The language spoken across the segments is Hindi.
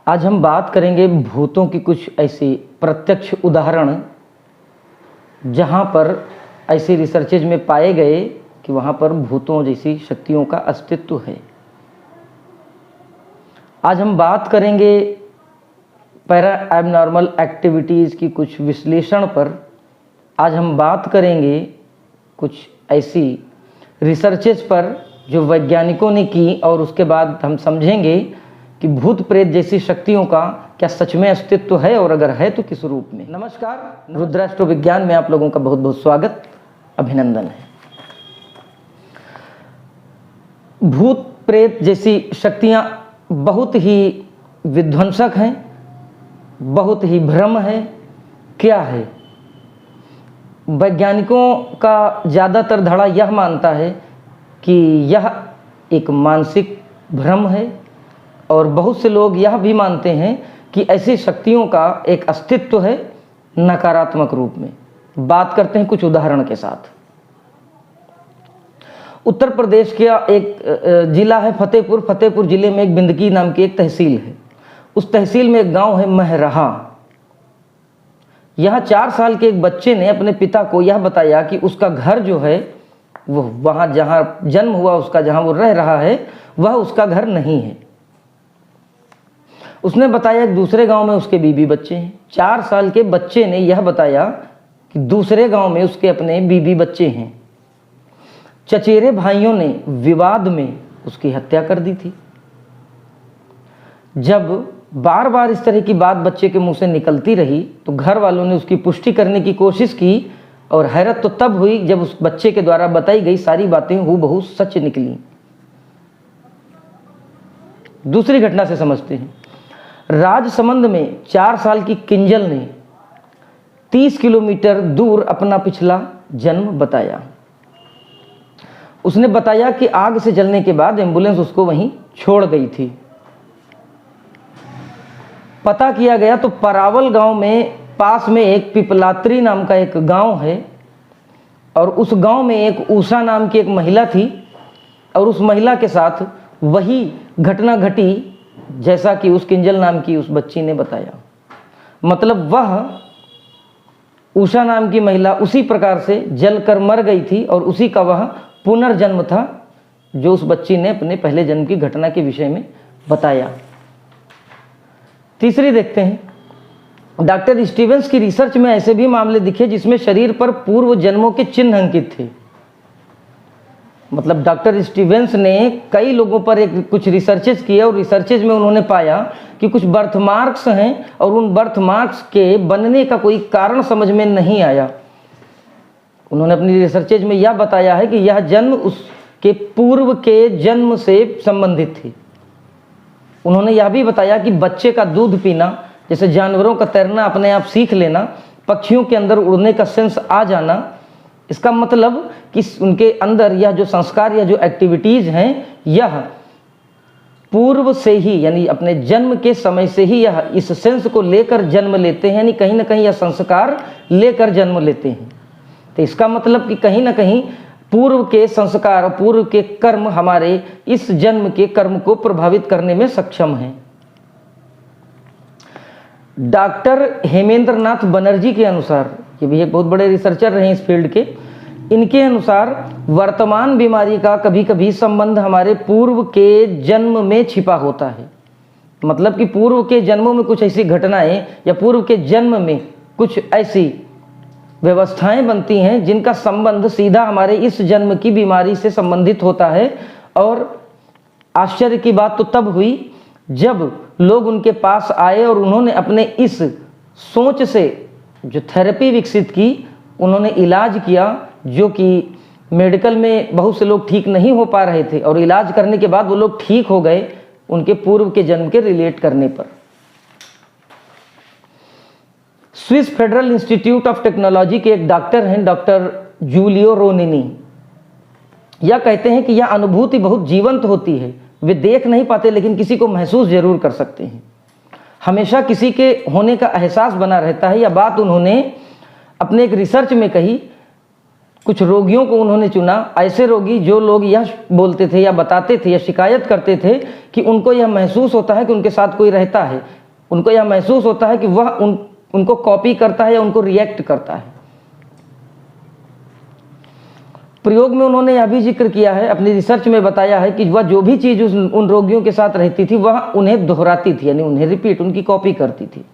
आज हम बात करेंगे भूतों की कुछ ऐसी प्रत्यक्ष उदाहरण जहाँ पर ऐसी रिसर्चेज में पाए गए कि वहाँ पर भूतों जैसी शक्तियों का अस्तित्व है। आज हम बात करेंगे पैरा एबनॉर्मल एक्टिविटीज़ की कुछ विश्लेषण पर। आज हम बात करेंगे कुछ ऐसी रिसर्चेज पर जो वैज्ञानिकों ने की और उसके बाद हम समझेंगे कि भूत प्रेत जैसी शक्तियों का क्या सच में अस्तित्व है और अगर है तो किस रूप में। नमस्कार, रुद्राष्ट्र विज्ञान में आप लोगों का बहुत बहुत स्वागत, अभिनंदन है। भूत प्रेत जैसी शक्तियां बहुत ही विध्वंसक हैं, बहुत ही भ्रम है। क्या है? वैज्ञानिकों का ज़्यादातर धड़ा यह मानता है कि यह एक मानसिक भ्रम है और बहुत से लोग यह भी मानते हैं कि ऐसी शक्तियों का एक अस्तित्व है नकारात्मक रूप में। बात करते हैं कुछ उदाहरण के साथ। उत्तर प्रदेश का एक जिला है फतेहपुर। फतेहपुर जिले में एक बिंदकी नाम की एक तहसील है। उस तहसील में एक गांव है महरहा। यहाँ 4 साल के एक बच्चे ने अपने पिता को यह बताया कि उसका घर जो है वो वहाँ जहाँ जन्म हुआ, उसका जहाँ वो रह रहा है वह उसका घर नहीं है। उसने बताया कि दूसरे गांव में उसके बीवी बच्चे हैं। 4 साल के बच्चे ने यह बताया कि दूसरे गांव में उसके अपने बीवी बच्चे हैं। चचेरे भाइयों ने विवाद में उसकी हत्या कर दी थी। जब बार बार इस तरह की बात बच्चे के मुंह से निकलती रही तो घर वालों ने उसकी पुष्टि करने की कोशिश की और हैरत तो तब हुई जब उस बच्चे के द्वारा बताई गई सारी बातें हूबहू सच निकली। दूसरी घटना से समझते हैं। राजसमंद में 4 साल की किंजल ने 30 किलोमीटर दूर अपना पिछला जन्म बताया। उसने बताया कि आग से जलने के बाद एम्बुलेंस उसको वहीं छोड़ गई थी। पता किया गया तो परावल गांव में पास में एक पिपलात्री नाम का एक गांव है और उस गांव में एक उषा नाम की एक महिला थी और उस महिला के साथ वही घटना घटी जैसा कि उस किंजल नाम की उस बच्ची ने बताया। मतलब वह उषा नाम की महिला उसी प्रकार से जलकर मर गई थी और उसी का वह पुनर्जन्म था जो उस बच्ची ने अपने पहले जन्म की घटना के विषय में बताया। तीसरी देखते हैं। डॉक्टर स्टीवेंस की रिसर्च में ऐसे भी मामले दिखे जिसमें शरीर पर पूर्व जन्मों के चिन्ह अंकित थे। मतलब डॉक्टर स्टीवेंस ने कई लोगों पर कुछ रिसर्चेज किए और रिसर्चेज में उन्होंने पाया कि कुछ बर्थमार्क्स हैं और उन बर्थमार्क्स के बनने का कोई कारण समझ में नहीं आया। उन्होंने अपनी रिसर्चेज में यह बताया है कि यह जन्म उसके पूर्व के जन्म से संबंधित थी। उन्होंने यह भी बताया कि बच्चे का दूध पीना, जैसे जानवरों का तैरना अपने आप सीख लेना, पक्षियों के अंदर उड़ने का सेंस आ जाना, इसका मतलब कि उनके अंदर यह जो संस्कार या जो एक्टिविटीज़ हैं यह पूर्व से ही यानी अपने जन्म के समय से ही यह इस सेंस को लेकर जन्म लेते हैं, यानी कहीं ना कहीं यह संस्कार लेकर जन्म लेते हैं। तो इसका मतलब कि कहीं ना कहीं पूर्व के संस्कार और पूर्व के कर्म हमारे इस जन्म के कर्म को प्रभावित करने में सक्षम हैं। डॉक्टर हेमेंद्र नाथ बनर्जी के अनुसार, ये भी एक बहुत बड़े रिसर्चर रहे इस फील्ड के, इनके अनुसार वर्तमान बीमारी का कभी कभी संबंध हमारे पूर्व के जन्म में छिपा होता है। मतलब कि पूर्व के जन्मों में कुछ ऐसी घटनाएं या पूर्व के जन्म में कुछ ऐसी व्यवस्थाएं बनती हैं जिनका संबंध सीधा हमारे इस जन्म की बीमारी से संबंधित होता है। और आश्चर्य की बात तो तब हुई जब लोग उनके पास आए और उन्होंने अपने इस सोच से जो थेरेपी विकसित की, उन्होंने इलाज किया जो कि मेडिकल में बहुत से लोग ठीक नहीं हो पा रहे थे और इलाज करने के बाद वो लोग ठीक हो गए उनके पूर्व के जन्म के रिलेट करने पर। Swiss federal institute of technology के एक डॉक्टर हैं, डॉक्टर जूलियो रोनिनी, यह कहते हैं कि यह अनुभूति बहुत जीवंत होती है। वे देख नहीं पाते लेकिन किसी को महसूस जरूर कर सकते हैं। हमेशा किसी के होने का एहसास बना रहता है। यह बात उन्होंने अपने एक रिसर्च में कही कुछ रोगियों को उन्होंने चुना, ऐसे रोगी जो लोग यह बोलते थे या बताते थे या शिकायत करते थे कि उनको यह महसूस होता है कि उनके साथ कोई रहता है, उनको यह महसूस होता है कि वह उनको कॉपी करता है या उनको रिएक्ट करता है। प्रयोग में उन्होंने यह भी जिक्र किया है, अपनी रिसर्च में बताया है कि वह जो भी चीज़ उन रोगियों के साथ रहती थी वह उन्हें दोहराती थी, यानी उन्हें रिपीट, उनकी कॉपी करती थी।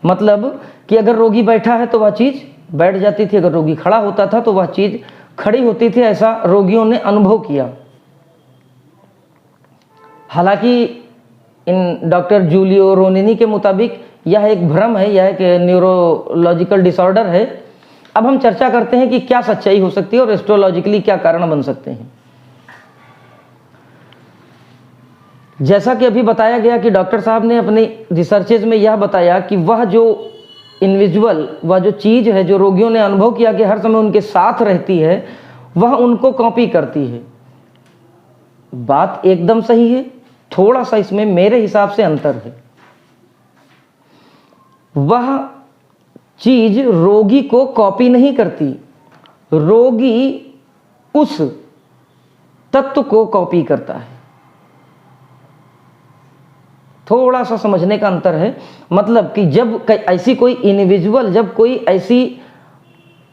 मतलब कि अगर रोगी बैठा है तो वह चीज़ बैठ जाती थी, अगर रोगी खड़ा होता था तो वह चीज़ खड़ी होती थी, ऐसा रोगियों ने अनुभव किया। हालांकि इन डॉक्टर जूलियो रोनिनी के मुताबिक यह एक भ्रम है, यह एक न्यूरोलॉजिकल डिसऑर्डर है। अब हम चर्चा करते हैं कि क्या सच्चाई हो सकती है और एस्ट्रोलॉजिकली क्या कारण बन सकते हैं। जैसा कि अभी बताया गया कि डॉक्टर साहब ने अपनी रिसर्चेज में यह बताया कि वह जो इंडिविजुअल, वह जो चीज़ है जो रोगियों ने अनुभव किया कि हर समय उनके साथ रहती है, वह उनको कॉपी करती है। बात एकदम सही है, थोड़ा सा इसमें मेरे हिसाब से अंतर है। वह चीज रोगी को कॉपी नहीं करती, रोगी उस तत्व को कॉपी करता है। थोड़ा सा समझने का अंतर है। मतलब कि जब ऐसी कोई इंडिविजुअल, जब कोई ऐसी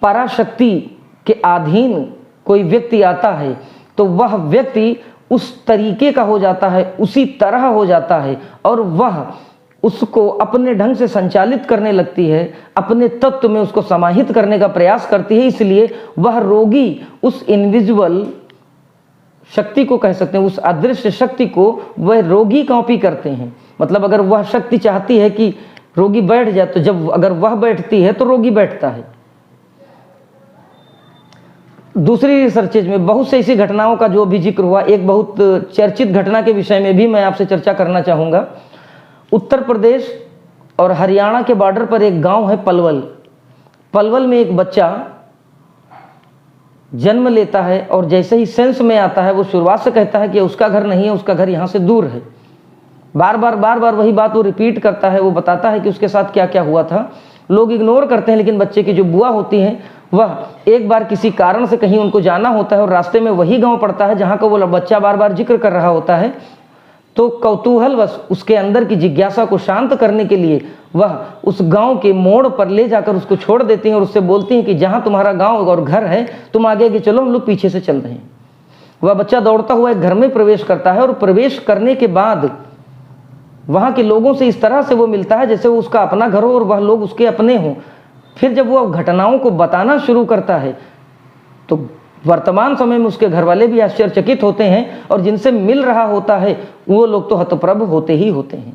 पराशक्ति के अधीन कोई व्यक्ति आता है तो वह व्यक्ति उस तरीके का हो जाता है, उसी तरह हो जाता है और वह उसको अपने ढंग से संचालित करने लगती है, अपने तत्व में उसको समाहित करने का प्रयास करती है। इसलिए वह रोगी उस इंडिविजुअल शक्ति को कह सकते हैं, उस अदृश्य शक्ति को वह रोगी कॉपी करते हैं। मतलब अगर वह शक्ति चाहती है कि रोगी बैठ जाए तो जब अगर वह बैठती है तो रोगी बैठता है। दूसरी रिसर्चेज में बहुत से ऐसी घटनाओं का जो भी जिक्र हुआ, एक बहुत चर्चित घटना के विषय में भी मैं आपसे चर्चा करना चाहूँगा। उत्तर प्रदेश और हरियाणा के बॉर्डर पर एक गांव है पलवल। पलवल में एक बच्चा जन्म लेता है और जैसे ही सेंस में आता है वो शुरुआत से कहता है कि उसका घर नहीं है, उसका घर यहाँ से दूर है। बार बार वही बात वो रिपीट करता है। वो बताता है कि उसके साथ क्या क्या हुआ था। लोग इग्नोर करते हैं, लेकिन बच्चे की जो बुआ होती हैं वह एक बार किसी कारण से कहीं उनको जाना होता है और रास्ते में वही गांव पड़ता है जहाँ का वो बच्चा बार बार जिक्र कर रहा होता है। तो कौतूहलवश उसके अंदर की जिज्ञासा को शांत करने के लिए वह उस गांव के मोड़ पर ले जाकर उसको छोड़ देती हैं और उससे बोलती हैं कि जहाँ तुम्हारा गांव और घर है तुम आगे आगे चलो, हम लोग पीछे से चल रहे हैं। वह बच्चा दौड़ता हुआ एक घर में प्रवेश करता है और प्रवेश करने के बाद वहाँ के लोगों से इस तरह से वो मिलता है जैसे वो उसका अपना घर हो और वह लोग उसके अपने हों। फिर जब वो घटनाओं को बताना शुरू करता है तो वर्तमान समय में उसके घर वाले भी आश्चर्यचकित होते हैं और जिनसे मिल रहा होता है वो लोग तो हतप्रभ होते ही होते हैं।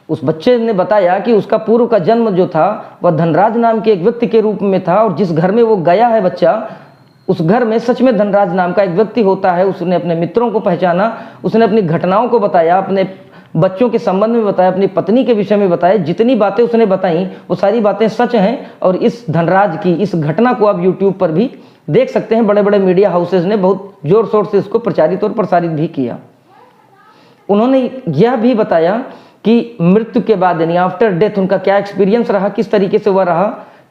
उस बच्चे ने बताया कि उसका पूर्व का जन्म जो था वह धनराज नाम के एक व्यक्ति के रूप में था और जिस घर में वो गया है बच्चा, उस घर में सच में धनराज नाम का एक व्यक्ति होता है। उसने अपने मित्रों को पहचाना, उसने अपनी घटनाओं को बताया, अपने बच्चों के संबंध में बताया, अपनी पत्नी के विषय में बताया। जितनी बातें उसने बताई वो सारी बातें सच हैं और इस धनराज की इस घटना को आप यूट्यूब पर भी देख सकते हैं। बड़े बड़े मीडिया हाउसेज ने बहुत जोर शोर से इसको प्रचारित और प्रसारित भी किया। उन्होंने यह भी बताया कि मृत्यु के बाद यानी आफ्टर डेथ उनका क्या एक्सपीरियंस रहा, किस तरीके से वह रहा,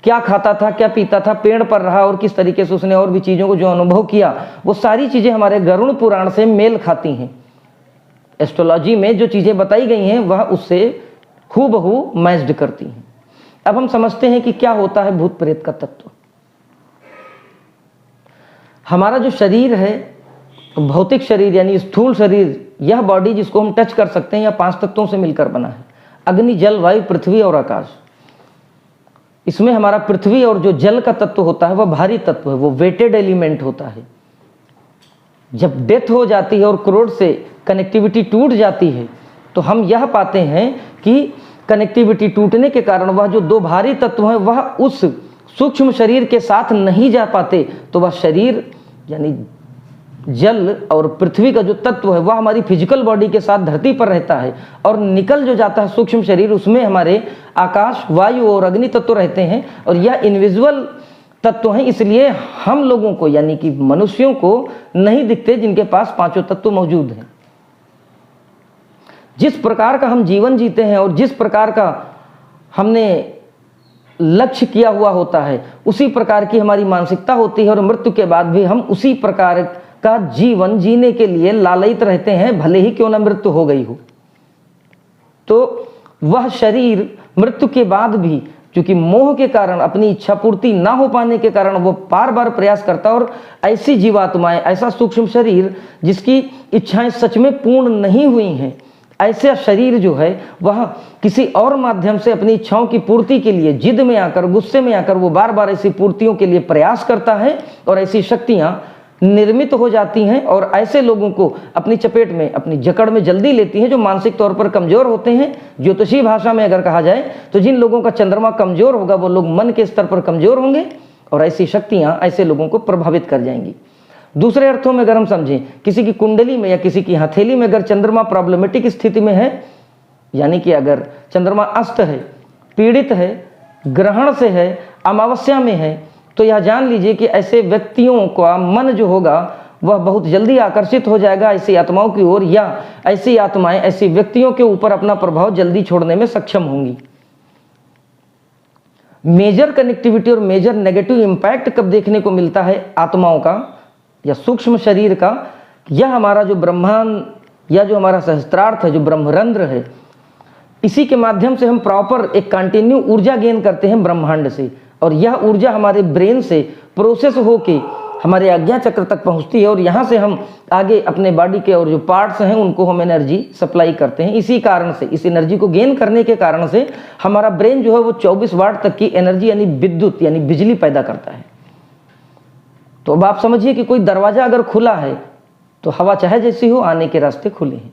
क्या खाता था, क्या पीता था, पेड़ पर रहा और किस तरीके से उसने और भी चीज़ों को जो अनुभव किया, वो सारी चीज़ें हमारे गरुड़ पुराण से मेल खाती हैं। एस्ट्रोलॉजी में जो चीज़ें बताई गई हैं वह उससे हूबहू मैच्ड करती हैं। अब हम समझते हैं कि क्या होता है भूत प्रेत का तत्व। हमारा जो शरीर है, भौतिक शरीर यानी स्थूल शरीर, यह बॉडी जिसको हम टच कर सकते हैं, यह 5 तत्वों से मिलकर बना है। अग्नि, जल, वायु, पृथ्वी और आकाश। इसमें हमारा पृथ्वी और जो जल का तत्व होता है वह भारी तत्व है, वो वेटेड एलिमेंट होता है। जब डेथ हो जाती है और क्रोड से कनेक्टिविटी टूट जाती है तो हम यह पाते हैं कि कनेक्टिविटी टूटने के कारण वह जो 2 भारी तत्व हैं वह उस सूक्ष्म शरीर के साथ नहीं जा पाते। तो वह शरीर यानी जल और पृथ्वी का जो तत्व है वह हमारी फिजिकल बॉडी के साथ धरती पर रहता है और निकल जो जाता है सूक्ष्म शरीर, उसमें हमारे आकाश, वायु और अग्नि तत्व रहते हैं और यह इनविजिबल तत्व हैं। इसलिए हम लोगों को यानी कि मनुष्यों को नहीं दिखते जिनके पास 5 तत्व मौजूद हैं। जिस प्रकार का हम जीवन जीते हैं और जिस प्रकार का हमने लक्ष्य किया हुआ होता है, उसी प्रकार की हमारी मानसिकता होती है और मृत्यु के बाद भी हम उसी प्रकार का जीवन जीने के लिए लालयित रहते हैं, भले ही क्यों ना मृत्यु हो गई हो। तो वह शरीर मृत्यु के बाद भी क्योंकि मोह के कारण, अपनी इच्छा पूर्ति ना हो पाने के कारण वो बार बार प्रयास करता है, और ऐसी जीवात्माएं, ऐसा सूक्ष्म शरीर जिसकी इच्छाएं सच में पूर्ण नहीं हुई हैं, ऐसा शरीर जो है वह किसी और माध्यम से अपनी इच्छाओं की पूर्ति के लिए जिद में आकर, गुस्से में आकर वो बार बार ऐसी पूर्तियों के लिए प्रयास करता है, और ऐसी शक्तियां निर्मित हो जाती हैं और ऐसे लोगों को अपनी चपेट में, अपनी जकड़ में जल्दी लेती हैं जो मानसिक तौर पर कमजोर होते हैं। ज्योतिषी भाषा में अगर कहा जाए तो जिन लोगों का चंद्रमा कमजोर होगा वो लोग मन के स्तर पर कमजोर होंगे, और ऐसी शक्तियां ऐसे लोगों को प्रभावित कर जाएंगी। दूसरे अर्थों में अगर हम समझें, किसी की कुंडली में या किसी की हथेली में अगर चंद्रमा प्रॉब्लमेटिक स्थिति में है, यानी कि अगर चंद्रमा अस्त है, पीड़ित है, ग्रहण से है, अमावस्या में है, तो यह जान लीजिए कि ऐसे व्यक्तियों का मन जो होगा वह बहुत जल्दी आकर्षित हो जाएगा ऐसी आत्माओं की ओर, या ऐसी आत्माएं ऐसी व्यक्तियों के ऊपर अपना प्रभाव जल्दी छोड़ने में सक्षम होंगी। मेजर कनेक्टिविटी और मेजर नेगेटिव इंपैक्ट कब देखने को मिलता है आत्माओं का या सूक्ष्म शरीर का? यह हमारा जो ब्रह्मांड या जो हमारा सहस्त्रार्थ है, जो ब्रह्मरंध्र है, इसी के माध्यम से हम प्रॉपर एक कंटिन्यू ऊर्जा गेन करते हैं ब्रह्मांड से, और यह ऊर्जा हमारे ब्रेन से प्रोसेस होके हमारे आज्ञा चक्र तक पहुंचती है, और यहाँ से हम आगे अपने बॉडी के और जो पार्ट्स हैं उनको हम एनर्जी सप्लाई करते हैं। इसी कारण से, इस एनर्जी को गेन करने के कारण से हमारा ब्रेन जो है वो 24 वाट तक की एनर्जी यानी विद्युत यानी बिजली पैदा करता है। तो अब आप समझिए कि कोई दरवाजा अगर खुला है तो हवा चाहे जैसी हो, आने के रास्ते खुले हैं।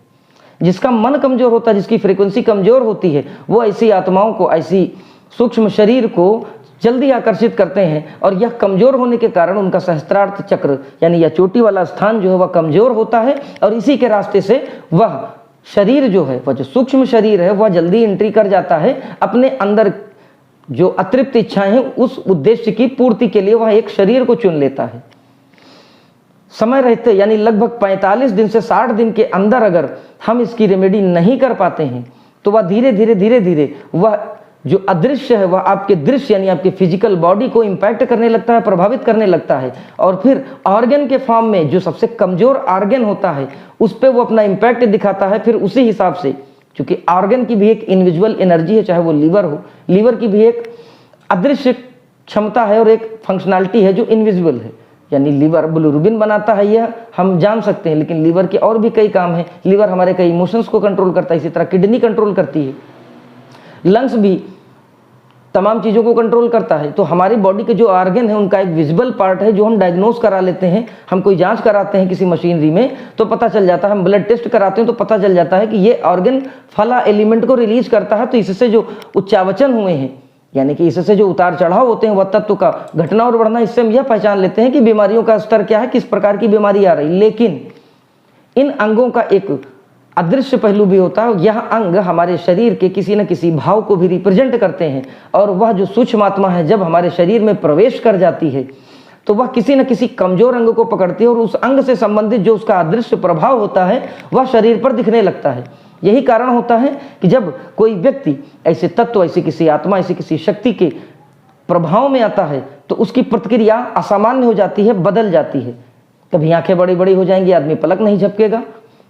जिसका मन कमजोर होता है, जिसकी फ्रीक्वेंसी कमजोर होती है, वो ऐसी आत्माओं को, ऐसी सूक्ष्म शरीर को जल्दी आकर्षित करते हैं, और यह कमजोर होने के कारण उनका सहस्त्रार्थ चक्र यानी यह चोटी वाला स्थान जो है वह कमजोर होता है, और इसी के रास्ते से वह शरीर जो है, वह जो सूक्ष्म शरीर है, वह जल्दी एंट्री कर जाता है अपने अंदर जो अतृप्त इच्छाएं हैं उस उद्देश्य की पूर्ति के लिए वह एक शरीर को चुन लेता है। समय रहते यानी लगभग 45 दिन से 60 दिन के अंदर अगर हम इसकी रेमेडी नहीं कर पाते हैं तो वह धीरे धीरे वह जो अदृश्य है वह आपके दृश्य यानी आपके फिजिकल बॉडी को इंपैक्ट करने लगता है, प्रभावित करने लगता है, और फिर ऑर्गन के फॉर्म में जो सबसे कमजोर ऑर्गन होता है उस पर वो अपना इंपैक्ट दिखाता है। फिर उसी हिसाब से, क्योंकि ऑर्गन की भी एक इनविजुअल एनर्जी है, चाहे वो लीवर हो, लीवर की भी एक अदृश्य क्षमता है और एक फंक्शनैलिटी है जो इनविजिबल है, यानी लीवर बिलिरुबिन बनाता है, यह हम जान सकते हैं, लेकिन लीवर के और भी कई काम हैं। लीवर हमारे कई इमोशंस को कंट्रोल करता है, इसी तरह किडनी कंट्रोल करती है, लंग्स भी तमाम चीज़ों को कंट्रोल करता है। तो हमारी बॉडी के जो ऑर्गन है उनका एक विजिबल पार्ट है जो हम डायग्नोस करा लेते हैं। हम कोई जांच कराते हैं किसी मशीनरी में तो पता चल जाता है, हम ब्लड टेस्ट कराते हैं तो पता चल जाता है कि ये ऑर्गन फला एलिमेंट को रिलीज करता है। तो इससे जो उच्चावचन हुए हैं, यानी कि इससे जो उतार चढ़ाव होते हैं वह तत्व का घटना और बढ़ना, इससे हम यह पहचान लेते हैं कि बीमारियों का स्तर क्या है, किस प्रकार की बीमारी आ रही। लेकिन इन अंगों का एक अदृश्य पहलू भी होता है। यह अंग हमारे शरीर के किसी न किसी भाव को भी रिप्रेजेंट करते हैं, और वह जो सूक्ष्म आत्मा है जब हमारे शरीर में प्रवेश कर जाती है तो वह किसी न किसी कमजोर अंग को पकड़ती है, और उस अंग से संबंधित जो उसका अदृश्य प्रभाव होता है वह शरीर पर दिखने लगता है। यही कारण होता है कि जब कोई व्यक्ति ऐसे तत्व, ऐसी किसी आत्मा, ऐसी किसी शक्ति के प्रभाव में आता है तो उसकी प्रतिक्रिया असामान्य हो जाती है, बदल जाती है। कभी आंखें बड़ी बड़ी हो जाएंगी, आदमी पलक नहीं झपकेगा,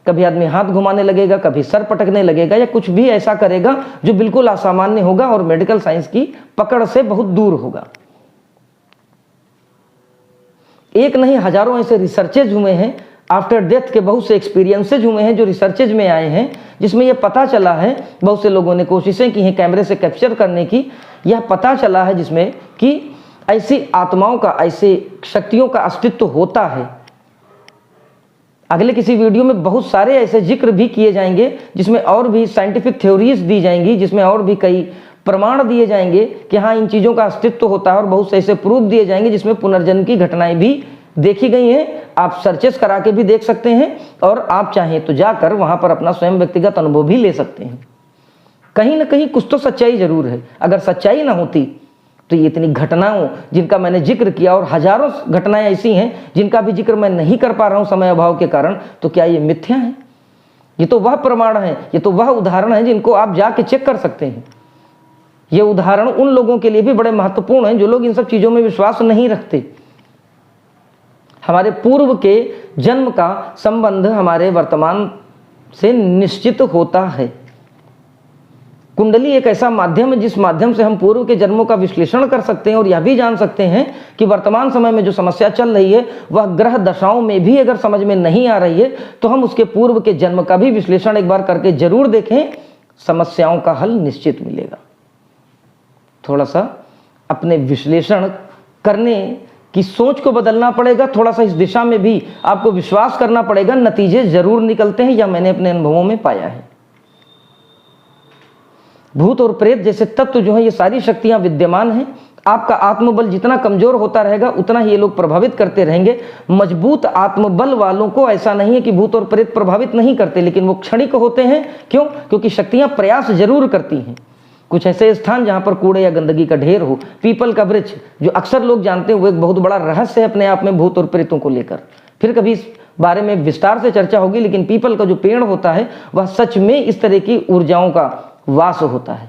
कभी आदमी हाथ घुमाने लगेगा, कभी सर पटकने लगेगा, या कुछ भी ऐसा करेगा जो बिल्कुल असामान्य होगा और मेडिकल साइंस की पकड़ से बहुत दूर होगा। एक नहीं हजारों ऐसे रिसर्चेज हुए हैं, आफ्टर डेथ के बहुत से एक्सपीरियंसेज हुए हैं जो रिसर्चेज में आए हैं, जिसमें यह पता चला है, बहुत से लोगों ने कोशिशें की हैं कैमरे से कैप्चर करने की, यह पता चला है जिसमें कि ऐसी आत्माओं का, ऐसी शक्तियों का अस्तित्व होता है। अगले किसी वीडियो में बहुत सारे ऐसे जिक्र भी किए जाएंगे जिसमें और भी साइंटिफिक थ्योरीज दी जाएंगी, जिसमें और भी कई प्रमाण दिए जाएंगे कि हाँ इन चीज़ों का अस्तित्व होता है, और बहुत से ऐसे प्रूफ दिए जाएंगे जिसमें पुनर्जन्म की घटनाएं भी देखी गई हैं। आप सर्चेस करा के भी देख सकते हैं, और आप चाहें तो जाकर वहाँ पर अपना स्वयं व्यक्तिगत अनुभव भी ले सकते हैं। कहीं ना कहीं कुछ तो सच्चाई जरूर है। अगर सच्चाई ना होती तो ये इतनी घटनाओं जिनका मैंने जिक्र किया, और हजारों घटनाएं ऐसी हैं जिनका भी जिक्र मैं नहीं कर पा रहा हूं समय अभाव के कारण, तो क्या ये मिथ्या है? ये तो वह प्रमाण है, ये तो वह उदाहरण है जिनको आप जाके चेक कर सकते हैं। ये उदाहरण उन लोगों के लिए भी बड़े महत्वपूर्ण हैं जो लोग इन सब चीज़ों में विश्वास नहीं रखते। हमारे पूर्व के जन्म का संबंध हमारे वर्तमान से निश्चित होता है। कुंडली एक ऐसा माध्यम है जिस माध्यम से हम पूर्व के जन्मों का विश्लेषण कर सकते हैं और यह भी जान सकते हैं कि वर्तमान समय में जो समस्या चल रही है वह ग्रह दशाओं में भी अगर समझ में नहीं आ रही है तो हम उसके पूर्व के जन्म का भी विश्लेषण एक बार करके जरूर देखें, समस्याओं का हल निश्चित मिलेगा। थोड़ा सा अपने विश्लेषण करने की सोच को बदलना पड़ेगा, थोड़ा सा इस दिशा में भी आपको विश्वास करना पड़ेगा, नतीजे जरूर निकलते हैं, यह मैंने अपने अनुभवों में पाया है। भूत और प्रेत जैसे तत्व जो है ये सारी शक्तियां विद्यमान हैं। आपका आत्मबल जितना कमजोर होता रहेगा उतना ही ये लोग प्रभावित करते रहेंगे। मजबूत आत्मबल वालों को ऐसा नहीं है कि भूत और प्रेत प्रभावित नहीं करते, लेकिन वो क्षणिक होते हैं। क्यों? क्योंकि शक्तियां प्रयास जरूर करती हैं। कुछ ऐसे स्थान जहां पर कूड़े या गंदगी का ढेर हो, पीपल का वृक्ष जो अक्सर लोग जानते हैं वो एक बहुत बड़ा रहस्य है अपने आप में भूत और प्रेतों को लेकर, फिर कभी इस बारे में विस्तार से चर्चा होगी। लेकिन पीपल का जो पेड़ होता है वह सच में इस तरह की ऊर्जाओं का वास होता है।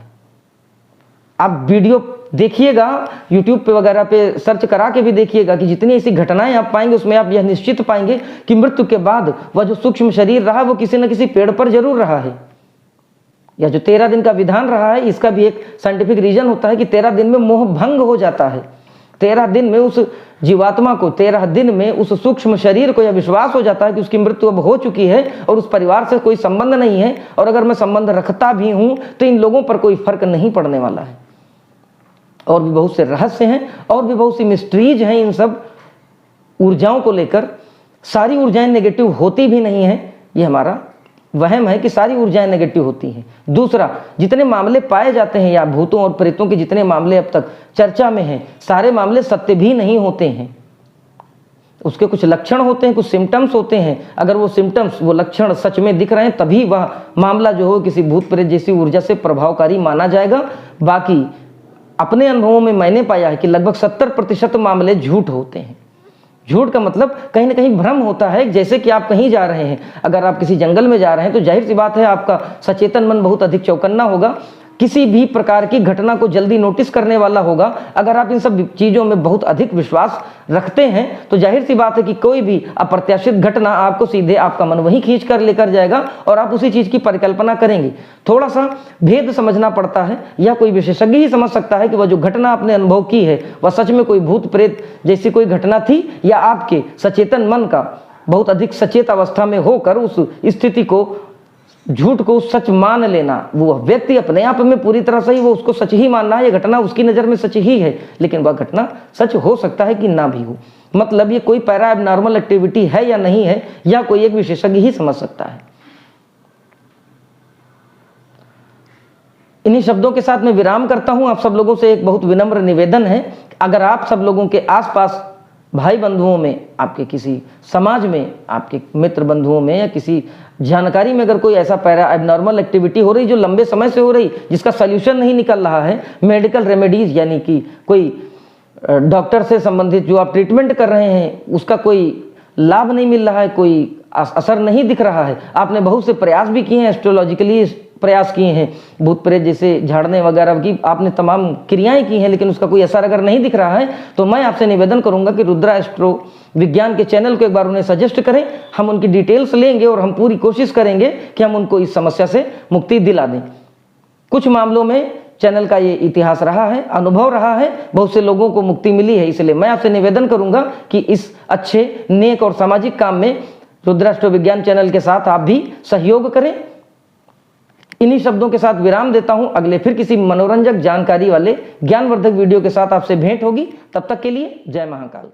आप वीडियो देखिएगा, यूट्यूब पे वगैरह पे सर्च करा के भी देखिएगा कि जितनी ऐसी घटनाएं आप पाएंगे उसमें आप यह निश्चित पाएंगे कि मृत्यु के बाद वह जो सूक्ष्म शरीर रहा वो किसी न किसी पेड़ पर जरूर रहा है। या जो 13 दिन का विधान रहा है इसका भी एक साइंटिफिक रीजन होता है कि 13 दिन में मोह भंग हो जाता है। 13 दिन में उस जीवात्मा को, 13 दिन में उस सूक्ष्म शरीर को यह विश्वास हो जाता है कि उसकी मृत्यु अब हो चुकी है और उस परिवार से कोई संबंध नहीं है, और अगर मैं संबंध रखता भी हूं तो इन लोगों पर कोई फर्क नहीं पड़ने वाला है। और भी बहुत से रहस्य हैं और भी बहुत सी मिस्ट्रीज हैं इन सब ऊर्जाओं को लेकर। सारी ऊर्जाएं नेगेटिव होती भी नहीं है, ये हमारा वहम है कि सारी ऊर्जाएं नेगेटिव होती हैं। दूसरा, जितने मामले पाए जाते हैं या भूतों और प्रेतों के जितने मामले अब तक चर्चा में हैं, सारे मामले सत्य भी नहीं होते हैं। उसके कुछ लक्षण होते हैं, कुछ सिम्टम्स होते हैं। अगर वो सिम्टम्स, वो लक्षण सच में दिख रहे हैं तभी वह मामला जो हो किसी भूत प्रेत जैसी ऊर्जा से प्रभावकारी माना जाएगा। बाकी अपने अनुभवों में मैंने पाया है कि लगभग 70% मामले झूठ होते हैं। झूठ का मतलब कहीं ना कहीं भ्रम होता है। जैसे कि आप कहीं जा रहे हैं, अगर आप किसी जंगल में जा रहे हैं तो जाहिर सी बात है आपका सचेतन मन बहुत अधिक चौकन्ना होगा, किसी भी प्रकार की घटना को जल्दी नोटिस करने वाला होगा। अगर आप इन सब चीज़ों में बहुत अधिक विश्वास रखते हैं तो जाहिर सी बात है कि कोई भी अप्रत्याशित घटना आपको सीधे आपका मन वहीं खींच कर लेकर जाएगा और आप उसी चीज़ की परिकल्पना करेंगे। थोड़ा सा भेद समझना पड़ता है, या कोई विशेषज्ञ ही समझ सकता है कि वह जो घटना आपने अनुभव की है वह सच में कोई भूत प्रेत जैसी कोई घटना थी, या आपके सचेतन मन का बहुत अधिक सचेत अवस्था में होकर उस स्थिति को, झूठ को सच मान लेना। वो व्यक्ति अपने आप में पूरी तरह से ही वो उसको सच ही मानना है, ये घटना उसकी नज़र में सच ही है, लेकिन वह घटना सच हो सकता है कि ना भी हो। मतलब ये कोई पैरा एबनॉर्मल एक्टिविटी है या नहीं है, या कोई एक विशेषज्ञ ही समझ सकता है। इन्हीं शब्दों के साथ मैं विराम करता हूं। आप सब लोगों से एक बहुत विनम्र निवेदन है, अगर आप सब लोगों के आसपास भाई बंधुओं में, आपके किसी समाज में, आपके मित्र बंधुओं में या किसी जानकारी में अगर कोई ऐसा पैरा एबनॉर्मल एक्टिविटी हो रही जो लंबे समय से हो रही, जिसका सल्यूशन नहीं निकल रहा है, मेडिकल रेमेडीज यानी कि कोई डॉक्टर से संबंधित जो आप ट्रीटमेंट कर रहे हैं उसका कोई लाभ नहीं मिल रहा है, कोई असर नहीं दिख रहा है, आपने बहुत से प्रयास भी किए हैं, एस्ट्रोलॉजिकली प्रयास किए हैं, भूत प्रेत जैसे झाड़ने वगैरह की आपने तमाम क्रियाएं की हैं, लेकिन उसका कोई असर अगर नहीं दिख रहा है तो मैं आपसे निवेदन करूंगा कि रुद्रा एस्ट्रो विज्ञान के चैनल को एक बार उन्हें सजेस्ट करें। हम उनकी डिटेल्स लेंगे और हम पूरी कोशिश करेंगे कि हम उनको इस समस्या से मुक्ति दिला दें। कुछ मामलों में चैनल का ये इतिहास रहा है, अनुभव रहा है, बहुत से लोगों को मुक्ति मिली है, इसलिए मैं आपसे निवेदन करूंगा कि इस अच्छे, नेक और सामाजिक काम में रुद्रा एस्ट्रो विज्ञान चैनल के साथ आप भी सहयोग करें। इन्हीं शब्दों के साथ विराम देता हूं। अगले फिर किसी मनोरंजक जानकारी वाले ज्ञानवर्धक वीडियो के साथ आपसे भेंट होगी। तब तक के लिए जय महाकाल।